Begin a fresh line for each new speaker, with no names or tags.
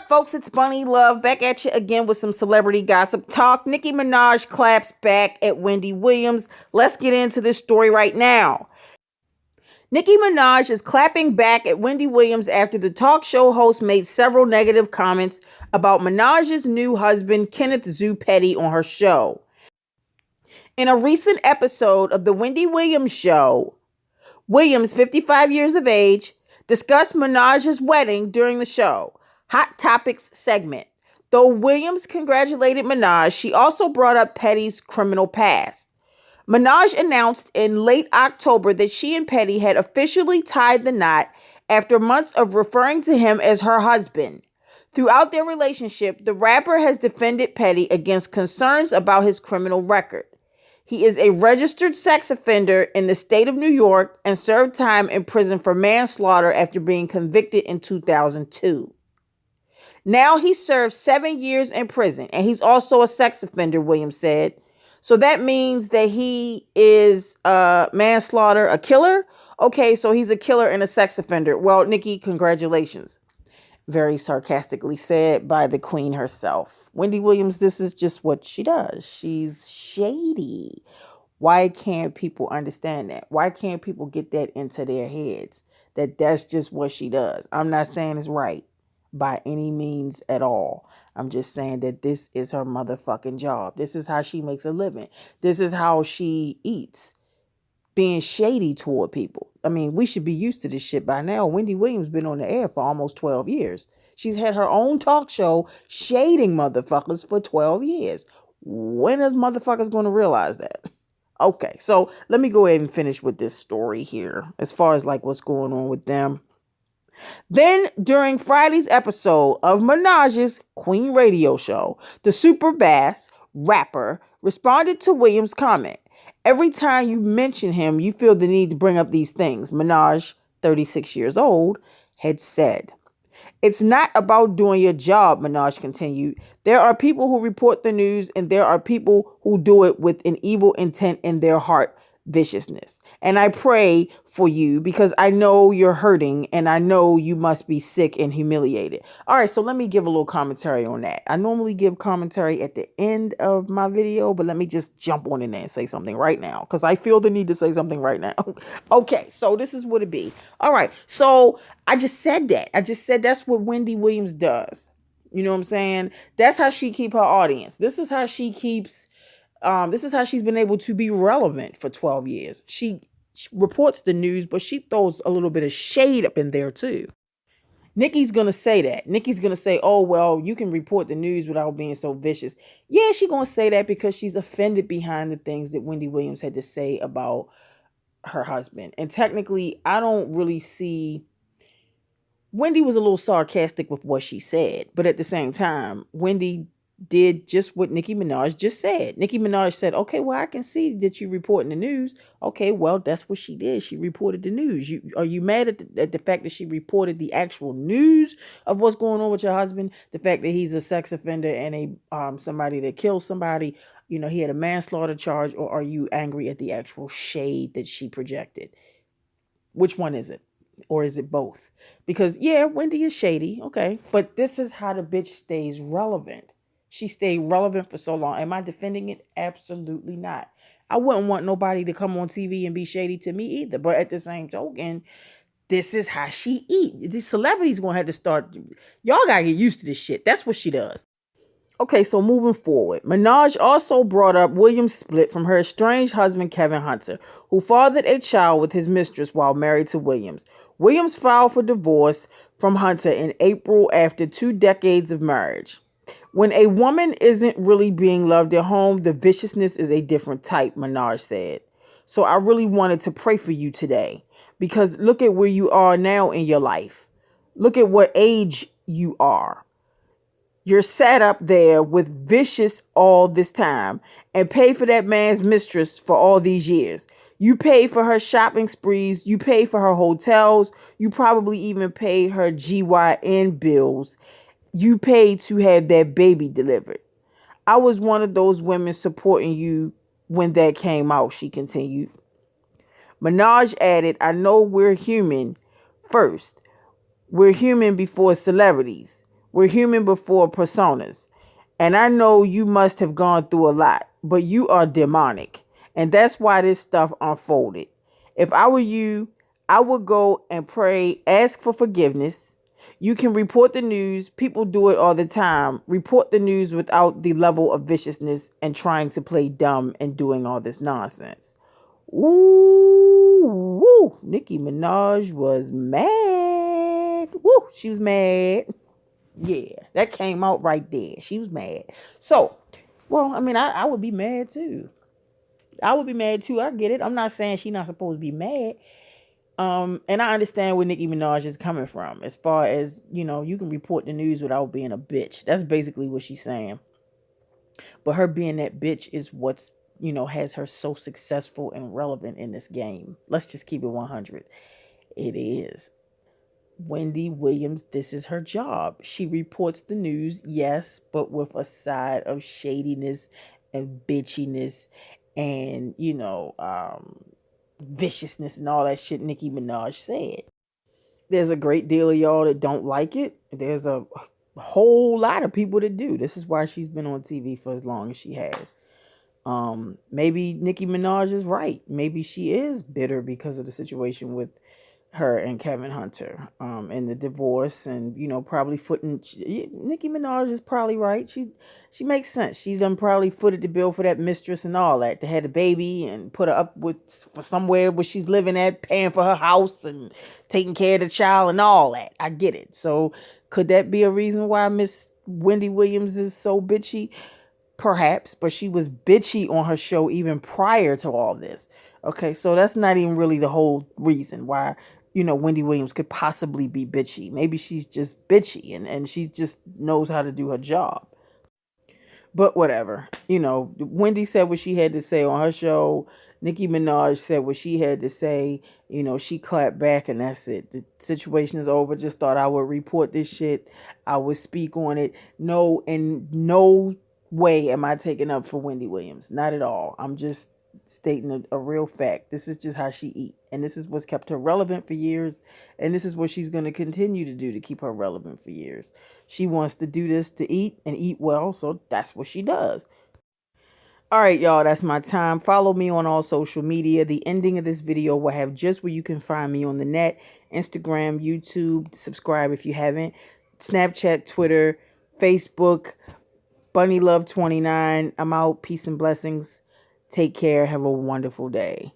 up, folks? It's Bunny Love back at you again with some celebrity gossip talk. Nicki Minaj claps back at Wendy Williams. Let's get into this story right now. Nicki Minaj is clapping back at Wendy Williams after the talk show host made several negative comments about Minaj's new husband, Kenneth Zoo Petty, on her show. In a recent episode of The Wendy Williams Show, Williams, 55 years of age, discussed Minaj's wedding during the show. Hot Topics segment. Though Williams congratulated Minaj, she also brought up Petty's criminal past. Minaj announced in late October that she and Petty had officially tied the knot after months of referring to him as her husband. Throughout their relationship, the rapper has defended Petty against concerns about his criminal record. He is a registered sex offender in the state of New York and served time in prison for manslaughter after being convicted in 2002. Now he serves 7 years in prison, and he's also a sex offender, Williams said. So that means that he is manslaughter, a killer? Okay, so he's a killer and a sex offender. Well, Nicki, congratulations. Very sarcastically said by the queen herself. Wendy Williams, this is just what she does. She's shady. Why can't people understand that? Why can't people get that into their heads? That's just what she does. I'm not saying it's right by any means at all. I'm just saying that this is her motherfucking job. This is how she makes a living. This is how she eats. Being shady toward people. I mean, we should be used to this shit by now. Wendy Williams been on the air for almost 12 years. She's had her own talk show shading motherfuckers for 12 years. When is motherfuckers going to realize that? Okay, so let me go ahead and finish with this story here as far as like what's going on with them. Then, during Friday's episode of Minaj's Queen radio show, the super bass rapper responded to Williams' comment. Every time you mention him, you feel the need to bring up these things, Minaj, 36 years old, had said. It's not about doing your job, Minaj continued. There are people who report the news, and there are people who do it with an evil intent in their heart, viciousness. And I pray for you because I know you're hurting and I know you must be sick and humiliated. All right, so let me give a little commentary on that. I normally give commentary at the end of my video, but let me just jump on in there and say something right now because I feel the need to say something right now. Okay, so this is what it be. All right, so I just said that. I just said that's what Wendy Williams does. You know what I'm saying? That's how she keep her audience. This is how she keeps... this is how she's been able to be relevant for 12 years. She reports the news, but she throws a little bit of shade up in there too. Nicki's going to say that. Nicki's going to say, oh, well, you can report the news without being so vicious. Yeah, she's going to say that because she's offended behind the things that Wendy Williams had to say about her husband. And technically, I don't really see... Wendy was a little sarcastic with what she said. But at the same time, Wendy did just what Nicki Minaj just said. Nicki Minaj said, okay, well, I can see that you reporting the news. Okay, well, that's what she did. She reported the news. Are you mad at the fact that she reported the actual news of what's going on with your husband? The fact that he's a sex offender and somebody that killed somebody, you know, he had a manslaughter charge, or are you angry at the actual shade that she projected? Which one is it? Or is it both? Because, yeah, Wendy is shady. Okay, but this is how the bitch stays relevant. She stayed relevant for so long. Am I defending it? Absolutely not. I wouldn't want nobody to come on TV and be shady to me either. But at the same token, this is how she eat. These celebrities going to have to start. Y'all got to get used to this shit. That's what she does. Okay, so moving forward. Minaj also brought up Williams' split from her estranged husband, Kevin Hunter, who fathered a child with his mistress while married to Williams. Williams filed for divorce from Hunter in April after 2 decades of marriage. When a woman isn't really being loved at home, the viciousness is a different type, Minaj said. So I really wanted to pray for you today because look at where you are now in your life. Look at what age you are. You're sat up there with vicious all this time and pay for that man's mistress for all these years. You pay for her shopping sprees. You pay for her hotels. You probably even pay her GYN bills. You paid to have that baby delivered. I was one of those women supporting you when that came out, she continued. Minaj added, I know we're human first. We're human before celebrities. We're human before personas. And I know you must have gone through a lot, but you are demonic. And that's why this stuff unfolded. If I were you, I would go and pray, ask for forgiveness. You can report the news. People do it all the time. Report the news without the level of viciousness and trying to play dumb and doing all this nonsense. Ooh, woo. Nicki Minaj was mad. Woo, she was mad. Yeah, that came out right there. She was mad. So, well, I mean, I would be mad too. I would be mad too. I get it. I'm not saying she's not supposed to be mad. And I understand where Nicki Minaj is coming from. As far as, you can report the news without being a bitch. That's basically what she's saying. But her being that bitch is what's, has her so successful and relevant in this game. Let's just keep it 100. It is. Wendy Williams, this is her job. She reports the news, yes, but with a side of shadiness and bitchiness and, viciousness and all that shit Nicki Minaj said. There's a great deal of y'all that don't like it. There's a whole lot of people that do. This is why she's been on TV for as long as she has. Maybe Nicki Minaj is right. Maybe she is bitter because of the situation with her and Kevin Hunter, and the divorce, and probably Nicki Minaj is probably right. She makes sense. She done probably footed the bill for that mistress and all that. They had a baby and put her up for somewhere where she's living at, paying for her house and taking care of the child and all that. I get it. So could that be a reason why Miss Wendy Williams is so bitchy? Perhaps, but she was bitchy on her show even prior to all this. Okay, so that's not even really the whole reason why, Wendy Williams could possibly be bitchy. Maybe she's just bitchy and she just knows how to do her job. But whatever. Wendy said what she had to say on her show. Nicki Minaj said what she had to say. She clapped back and that's it. The situation is over. Just thought I would report this shit. I would speak on it. No, in no way am I taking up for Wendy Williams. Not at all. I'm just stating a real fact. This is just how she eat. And this is what's kept her relevant for years. And this is what she's going to continue to do to keep her relevant for years. She wants to do this to eat and eat well. So that's what she does. All right, y'all, that's my time. Follow me on all social media. The ending of this video will have just where you can find me on the net. Instagram, YouTube, subscribe if you haven't. Snapchat, Twitter, Facebook, Bunny Love 29. I'm out. Peace and blessings. Take care. Have a wonderful day.